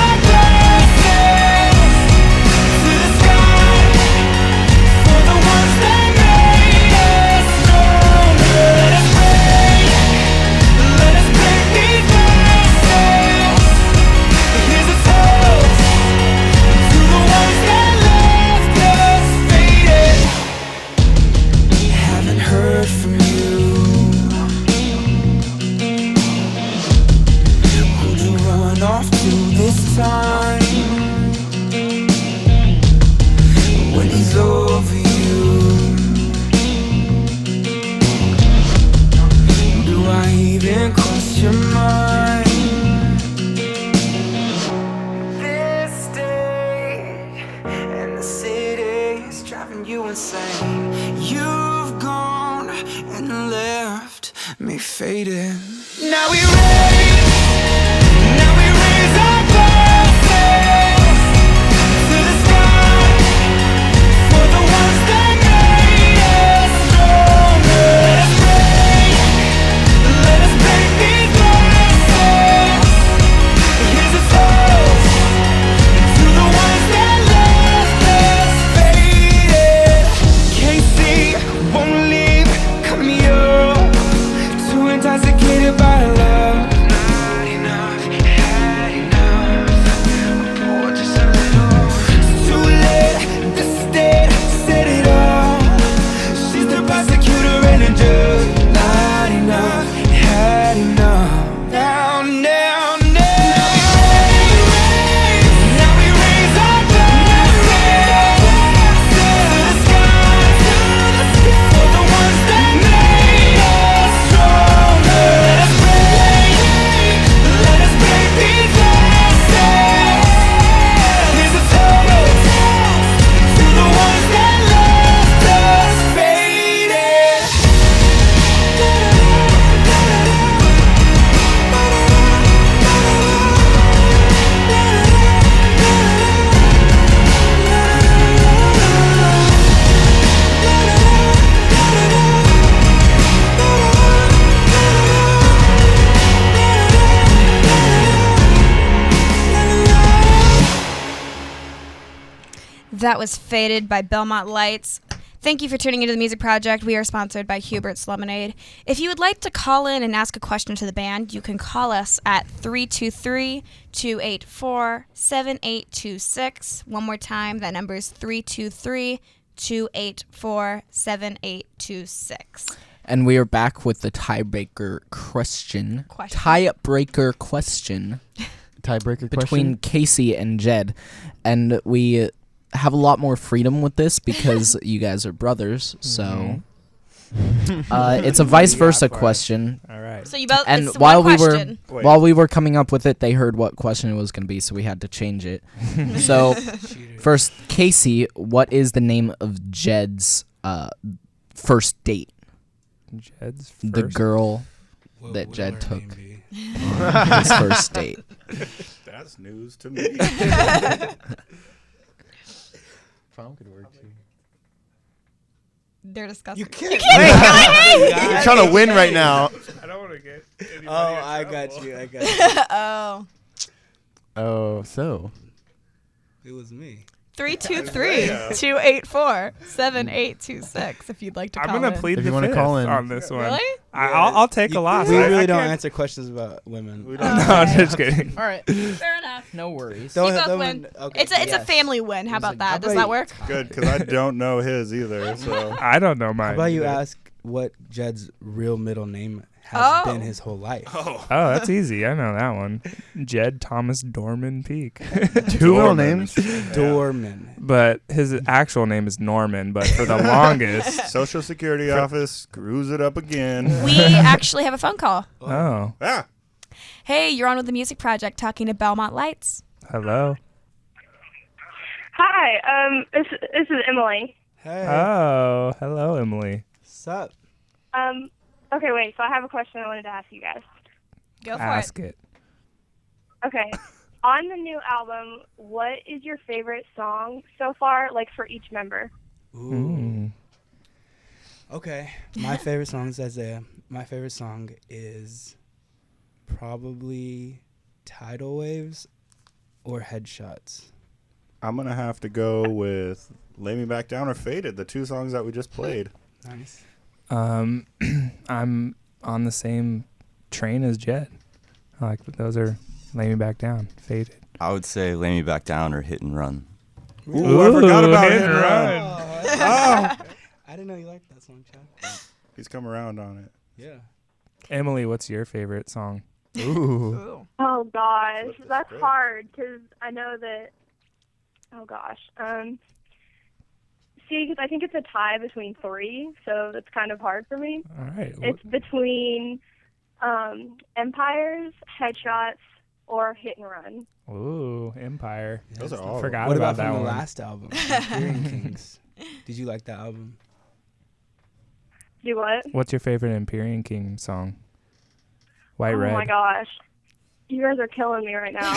S9: our glasses to the sky for the ones that made us stronger. Let us break these glasses. Here's a toast to the ones that left us faded. Haven't heard from you. Who'd you run off to this time? When he's over you, do I even cross your mind? This day and the city is driving you insane. You've gone and left me faded. Now we raise our glasses to the sky for the ones that made us strong.
S3: That was Faded by Belmont Lights. Thank you for tuning into the Music Project. We are sponsored by Hubert's Lemonade. If you would like to call in and ask a question to the band, you can call us at 323-284-7826. One more time, that number is 323-284-7826.
S10: And we are back with the tiebreaker question. Tiebreaker question.
S8: Tiebreaker
S10: between Casey and Jed. And we have a lot more freedom with this because you guys are brothers. So it's a vice versa question.
S4: All right.
S3: So you both.
S10: And
S3: it's
S10: while
S3: one
S10: we
S3: question.
S10: while we were coming up with it, they heard what question it was going to be, so we had to change it. So first, Casey, what is the name of Jed's first date?
S4: Jed's first?
S10: The girl
S5: What
S10: that
S5: would
S10: Jed
S5: her
S10: took
S5: name be?
S10: his first date.
S6: That's news to me.
S8: Prom could work too.
S3: They're disgusting.
S5: You can't.
S8: You're trying to win right now.
S4: I don't want to get anybody
S5: Oh,
S4: in
S5: I
S4: trouble.
S5: got you. I got you.
S3: Oh.
S8: Oh, so.
S5: It was me.
S3: 323-284-7826 if you'd like to
S4: I'm
S3: call
S4: gonna
S3: in.
S4: plead
S8: If
S4: the
S8: you wanna
S4: fifth
S8: call in.
S4: on this one.
S3: Really?
S4: I'll take a loss.
S5: We
S4: I
S5: really don't
S4: can't-
S5: answer questions about women.
S6: We
S4: No,
S6: don't.
S4: I'm just kidding.
S10: All right.
S3: Fair enough.
S10: No worries.
S3: You
S5: Don't-
S3: both
S5: don't-
S3: win.
S5: okay,
S3: It's a
S5: yes.
S3: family win. How about that? Does
S5: about
S3: that
S5: you-
S3: work?
S6: Good, because I don't know his either. So
S4: I don't know mine.
S5: How about you
S4: either.
S5: ask what Jed's real middle name has
S3: Oh.
S5: been his whole life?
S6: oh,
S4: Oh, that's easy. I know that one. Jed Thomas Dorman Peak.
S8: Two middle
S6: Dorman.
S8: names.
S5: Dorman.
S4: But his actual name is Norman. But for the longest,
S6: Social Security office screws it up again.
S3: We actually have a phone call.
S4: oh,
S6: Ah,
S3: Hey, you're on with the Music Project talking to Belmont Lights.
S4: hello.
S13: Hi, this is Emily.
S5: Hey.
S4: Oh, hello, Emily.
S5: Sup?
S13: Okay, wait. So I have a question I wanted to ask you guys.
S3: Go for
S4: Ask it.
S13: Okay, on the new album, what is your favorite song so far? Like for each member?
S5: Ooh.
S4: Mm.
S5: Okay. My favorite song is Isaiah. My favorite song is probably Tidal Waves or Headshots.
S6: I'm gonna have to go with "Lay Me Back Down" or "Faded," the two songs that we just played.
S5: Nice.
S4: I'm on the same train as Jed. I like those are "Lay Me Back Down," Faded.
S7: I would say "Lay Me Back Down" or "Hit and Run."
S6: Ooh, I forgot about
S4: Hit
S6: Hit
S4: and
S6: and
S4: Run.
S5: I didn't know you liked that song, Chad.
S6: He's come around on it.
S5: Yeah.
S4: Emily, what's your favorite song?
S8: Ooh.
S13: Oh gosh,
S6: Flip the
S13: that's
S6: script.
S13: hard because I know that. Oh gosh. See, because I think it's a tie between three, so that's kind of hard for me.
S4: All right.
S13: It's between Empires, Headshots, or Hit and Run.
S4: Ooh, Empire.
S6: Those are all.
S4: Forgot
S5: What
S4: about
S5: about
S4: that
S5: from
S4: one.
S5: the last album, Imperial Kings? Did you like that album?
S13: Do what?
S4: What's your favorite Empyrean King song? White
S13: Oh
S4: Red.
S13: my gosh, you guys are killing me right now.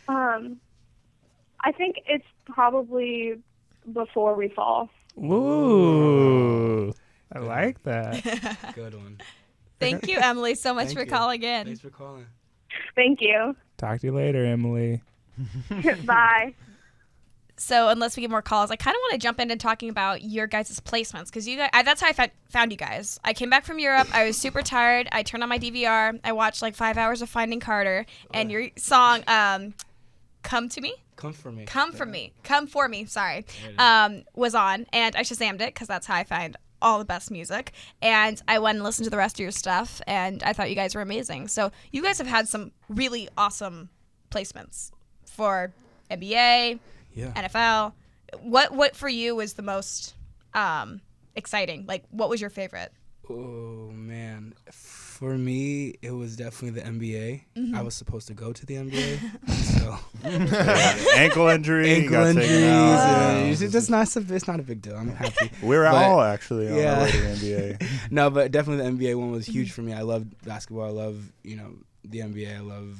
S13: I think it's probably Before We Fall.
S4: Ooh, I like that.
S5: Good one.
S3: Thank you, Emily, so much
S5: Thank
S3: for
S5: you.
S3: calling in.
S5: Thanks for calling.
S13: Thank you.
S4: Talk to you later, Emily.
S13: Bye.
S3: So unless we get more calls, I kind of want to jump into talking about your guys' placements because you guys, that's how I found you guys. I came back from Europe. I was super tired. I turned on my DVR. I watched like 5 hours of Finding Carter, and your song "Come to Me."
S5: Come for me.
S3: Come for me, sorry, was on, and I Shazammed it because that's how I find all the best music, and I went and listened to the rest of your stuff, and I thought you guys were amazing. So you guys have had some really awesome placements for NBA,
S5: Yeah.
S3: NFL. What for you was the most exciting? Like, what was your favorite?
S5: Oh man, for me it was definitely the NBA.
S3: Mm-hmm.
S5: I was supposed to go to the NBA, so
S6: Ankle injury.
S5: ankle
S6: got taken
S5: injuries.
S6: out.
S5: It's not a big deal. I'm happy.
S6: We're
S5: But-
S6: all actually on
S5: yeah.
S6: our way to the NBA.
S5: No, but definitely the NBA one was huge for me. I love basketball. I love the NBA. I love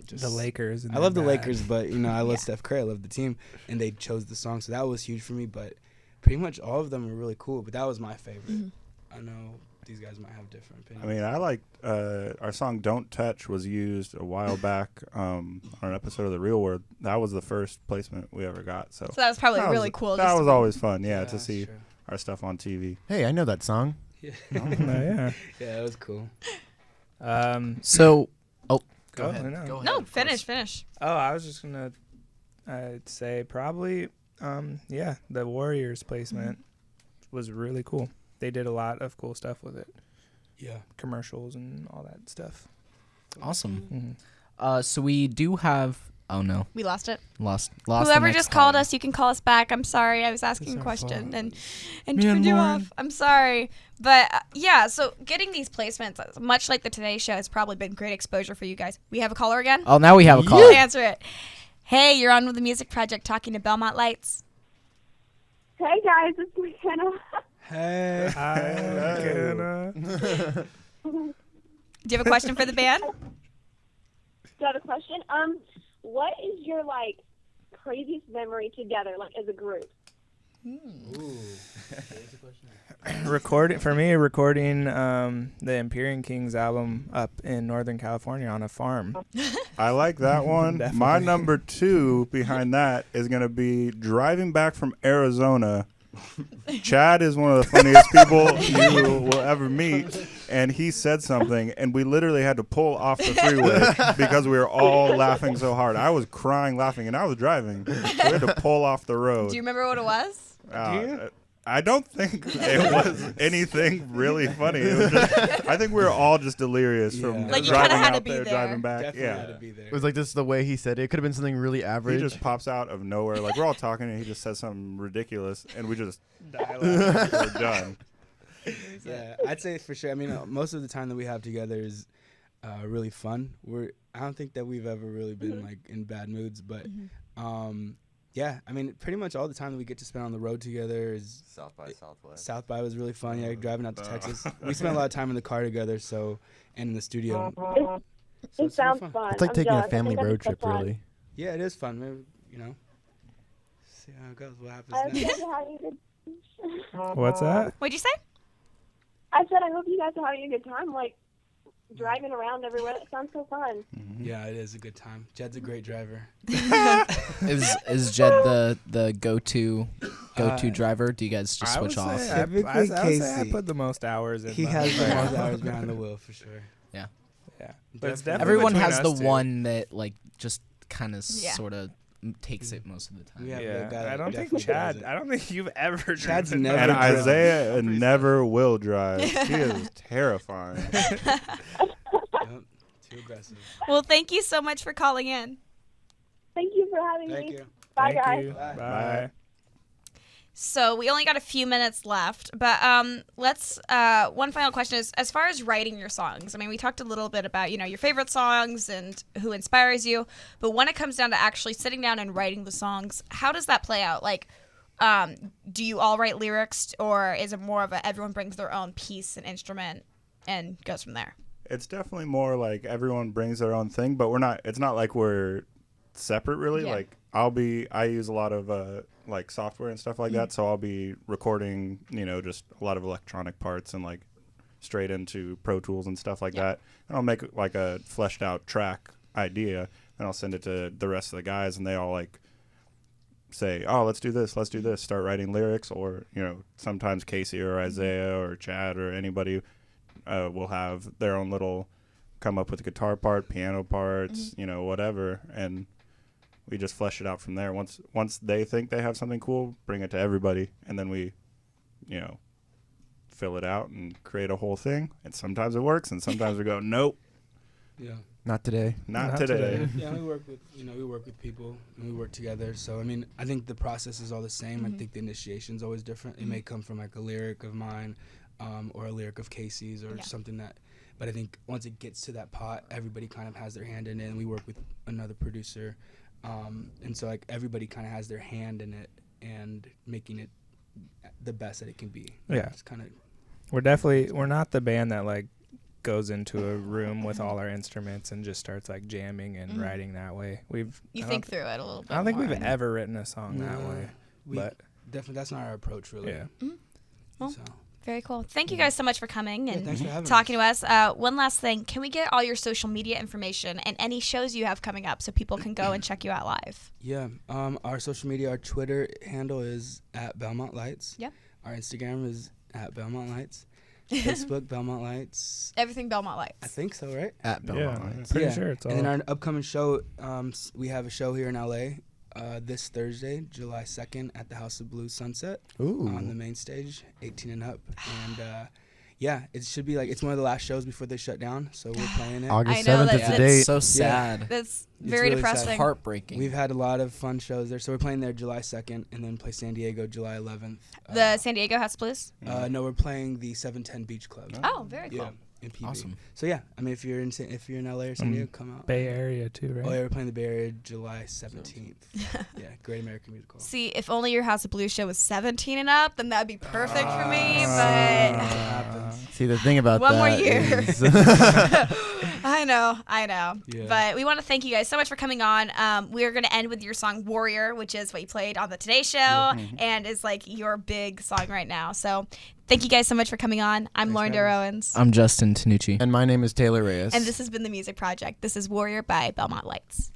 S5: just
S4: The Lakers. And
S5: I love the
S4: their
S5: Lakers, but I love Steph Curry. I love the team, and they chose the song, so that was huge for me. But pretty much all of them were really cool. But that was my favorite. I know these guys might have different
S6: I
S5: opinions.
S6: mean, I like our song "Don't Touch" was used a while back on an episode of The Real World. That was the first placement we ever got. So
S3: that was probably
S6: that
S3: really cool.
S6: That
S3: just
S6: was
S3: to-
S6: always fun, yeah, to
S5: that's
S6: see
S5: true.
S6: our stuff on TV.
S8: Hey, I know that song.
S5: Yeah.
S4: Yeah.
S5: Yeah, it was cool.
S10: So,
S4: Go ahead.
S3: No, finish.
S4: Oh, I was just gonna I'd say probably the Warriors placement was really cool. They did a lot of cool stuff with it.
S5: Yeah.
S4: Commercials and all that stuff.
S10: awesome. So we do have. Oh no,
S3: We lost it.
S10: lost.
S3: Whoever
S10: the next
S3: just called
S10: caller.
S3: us, you can call us back. I'm sorry, I was asking a
S5: our
S3: question
S5: fault.
S3: and turned you off. I'm sorry, but yeah. So getting these placements, much like the Today Show, has probably been great exposure for you guys. We have a caller again.
S10: Oh, now we have a caller.
S3: Answer it. Hey, you're on with the Music Project, talking to Belmont Lights.
S13: Hey guys, it's McKenna.
S5: Hey.
S3: Do you have a question for the band?
S13: Do you have a question? What is your craziest memory together, as a group?
S4: recording the Empyrean Kings album up in Northern California on a farm.
S6: I like that one.
S4: Definitely.
S6: My number 2 behind that is going to be driving back from Arizona. Chad is one of the funniest people you will ever meet, and he said something, and we literally had to pull off the freeway because we were all laughing so hard. I was crying laughing, and I was driving. So we had to pull off the road.
S3: Do you remember what it was?
S6: I don't think it was anything really funny. It was just, I think we were all just delirious from
S5: Like,
S3: you kinda
S6: driving
S3: had to
S6: out
S3: be
S6: there,
S3: there.
S6: driving back.
S5: Definitely
S6: Yeah.
S5: had to be there.
S8: It was like just the way he said it. It could have been something really
S6: He
S8: average.
S6: just pops out of nowhere. Like, we're all talking, and he just says something ridiculous, and we just we're done.
S5: Yeah, I'd say for sure. I mean, most of the time that we have together is really fun. I don't think that we've ever really been in bad moods, but yeah, I mean, pretty much all the time that we get to spend on the road together is
S7: South by Southwest.
S5: South by was really fun. Yeah, driving out to Texas. We spent a lot of time in the car together, and in the studio. So
S13: It
S5: it's
S13: sounds
S5: really
S13: fun.
S8: It's like
S13: I'm
S8: taking
S13: jealous.
S8: a
S13: I
S8: family
S13: think that'd
S8: road
S13: be so
S8: trip,
S13: fun.
S8: really.
S5: Yeah, it is fun. Maybe, see how it goes. What happens
S13: I hope you
S5: next?
S13: guys are having a good.
S4: What's that?
S3: What'd you say?
S13: I said I hope you guys are having a good time, driving around everywhere. It sounds so fun.
S5: Yeah, it is a good time. Jed's a great driver.
S10: Is Jed the go-to driver? Do you guys just
S4: I would
S10: switch off?
S4: say
S5: Typically,
S4: I would say I
S5: Casey.
S4: put the most hours in.
S5: He has the most hours behind the wheel for sure.
S4: Yeah, but it's
S5: Definitely.
S4: definitely
S10: Everyone
S4: between
S10: has
S4: us
S10: the
S4: two.
S10: one that just kind of
S3: Yeah.
S10: sort of takes it most of the time.
S5: We have
S4: Yeah,
S5: a guy
S4: I
S5: that
S4: don't think
S5: definitely
S4: Chad.
S5: does it.
S4: I don't think you've ever.
S5: Chad's
S4: driven.
S5: never
S6: And
S5: driven.
S6: Isaiah never will drive. He is terrifying.
S5: Yep, too aggressive.
S3: Well, thank you so much for calling in.
S13: Thank you for having
S5: Thank
S13: me.
S5: you.
S13: Bye,
S4: Thank
S13: guys.
S4: you.
S5: Bye.
S4: Bye.
S3: So we only got a few minutes left, but let's. One final question is, as far as writing your songs. I mean, we talked a little bit about your favorite songs and who inspires you, but when it comes down to actually sitting down and writing the songs, how does that play out? Do you all write lyrics, or is it more of a everyone brings their own piece and instrument and goes from there?
S6: It's definitely more like everyone brings their own thing, but it's not like we're separate really.
S3: Yeah.
S6: I use a lot of software and stuff like that, so I'll be recording, just a lot of electronic parts and straight into Pro Tools and stuff like that. And I'll make a fleshed out track idea, and I'll send it to the rest of the guys, and they all say, "Oh, let's do this, start writing lyrics." Or, sometimes Casey or Isaiah or Chad or anybody will have their own little come up with a guitar part, piano parts, whatever, and we just flesh it out from there. Once they think they have something cool, bring it to everybody, and then we, fill it out and create a whole thing. And sometimes it works, and sometimes we go, nope,
S5: Yeah.
S8: Not today.
S6: not today.
S5: Yeah, we work with people and we work together. So I mean, I think the process is all the same. I think the initiation is always different. It may come from a lyric of mine, or a lyric of Casey's, or something that. But I think once it gets to that pot, everybody kind of has their hand in it, and we work with another producer, and so everybody kind of has their hand in it and making it the best that it can be.
S4: Yeah.
S5: It's kind of.
S4: We're not the band that goes into a room with all our instruments and just starts jamming and writing that way.
S3: You think through it a little bit.
S4: I don't think
S3: more.
S4: we've ever written a song that way.
S5: We
S4: But
S5: definitely that's not our approach really.
S4: yeah.
S3: Well,
S5: So
S3: Very cool. Thank you guys so much for coming and
S5: thanks for having
S3: talking to us. One last thing. Can we get all your social media information and any shows you have coming up so people can go and check you out live?
S5: Yeah. Our social media, our Twitter handle is at Belmont Lights.
S3: Yep.
S5: Our Instagram is at Belmont Lights. Facebook, Belmont Lights.
S3: Everything Belmont Lights.
S5: I think so, right?
S8: At Belmont
S4: Yeah,
S8: Lights.
S4: pretty sure it's all.
S5: And then our upcoming show, we have a show here in LA this Thursday, July 2nd at the House of Blues Sunset on the main stage, 18 and up. And yeah, it should be like, it's one of the last shows before they shut down, so we're playing it.
S8: August
S3: I know
S8: 7th is
S3: that's
S8: the date.
S12: So sad.
S3: That's
S5: It's
S3: very
S5: really sad.
S3: depressing.
S12: Heartbreaking.
S5: We've had a lot of fun shows there, so we're playing there July 2nd and then play San Diego July 11th.
S3: The San Diego House Blues?
S5: No, we're playing the 710 Beach Club.
S3: Oh, very cool.
S5: Yeah, in PB.
S12: Awesome.
S5: So yeah, I mean, if you're in LA or San Diego, come out.
S4: Bay Area too, right?
S5: Oh yeah, we're playing the Bay Area July 17th. Yeah, Great American Musical.
S3: See, if only your House of Blues show was 17 and up, then that'd be perfect for me, but
S5: happens.
S8: See, the thing about
S3: one more
S8: that
S3: year.
S8: is-
S3: I know.
S5: Yeah.
S3: But we want to thank you guys so much for coming on. We're going to end with your song Warrior, which is what you played on the Today Show and is like your big song right now. So thank you guys so much for coming on. I'm Lauren Dair Owens.
S10: I'm Justin Tinucci.
S8: and my name is Taylor Reyes.
S3: And this has been The Music Project. This is Warrior by Belmont Lights.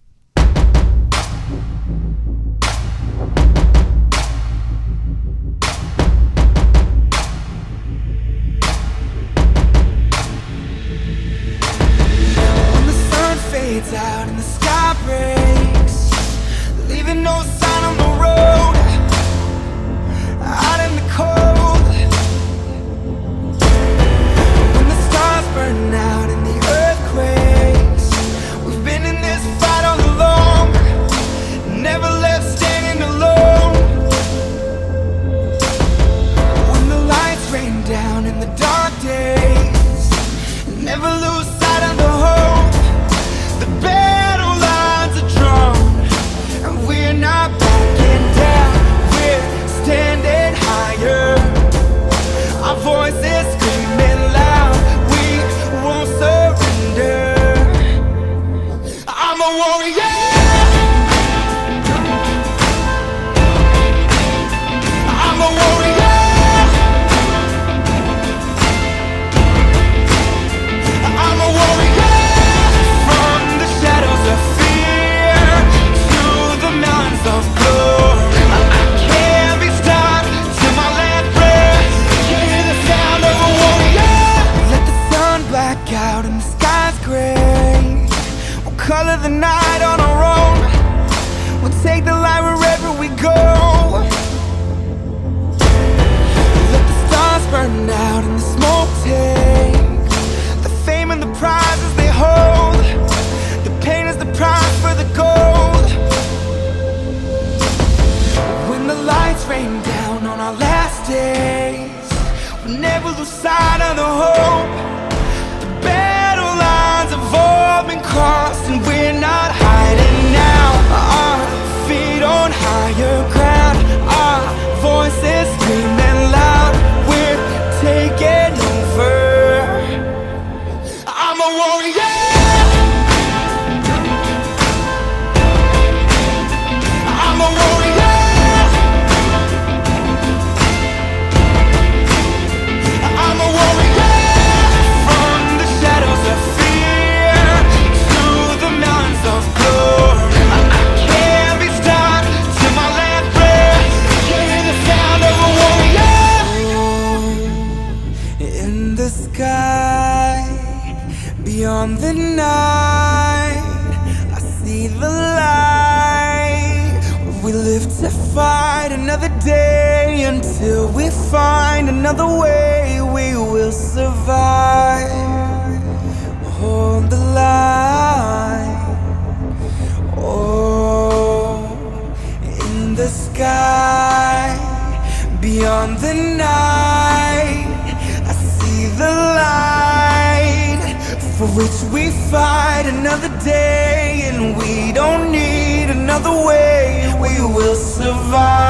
S9: When the sun fades out and the sky breaks, leaving no sign on the road, out in the cold. When the stars burn out and the earth quakes, we've been in this fight all along, never left standing alone. When the lights rain down in the dark days, never lose sight of the hope. The battle lines are drawn, and we're not backing down. We're standing higher. Our voices screaming loud. We won't surrender. I'm a warrior. I'm a warrior. I'm a warrior, from the shadows of fear to the mountains of glory. I can't be stopped till my last breath. Hear the sound of a warrior. Let the sun black out and the sky's gray. We'll color the night on our own. We'll take the light wherever we go. Let the stars burn out and the smoke take the fame and the prizes they hold. The pain is the prize for the gold. When the lights rain down on our last days, we'll never lose sight of the hope. The battle lines have all been crossed, and we're not hiding now. Our feet on higher ground, our voices screaming loud. We're taking over. I'm a warrior. I'm a warrior. I'm a warrior, from the shadows of fear to the mountains of glory. I can't be stopped till my last breath. Hear the sound of a warrior. In the sky, beyond the night, I see the light. We live to fight another day until we find another way. We will survive. Hold the line. Oh, in the sky, beyond the night, I see the light, for which we fight another day, and we don't need another way. We will survive.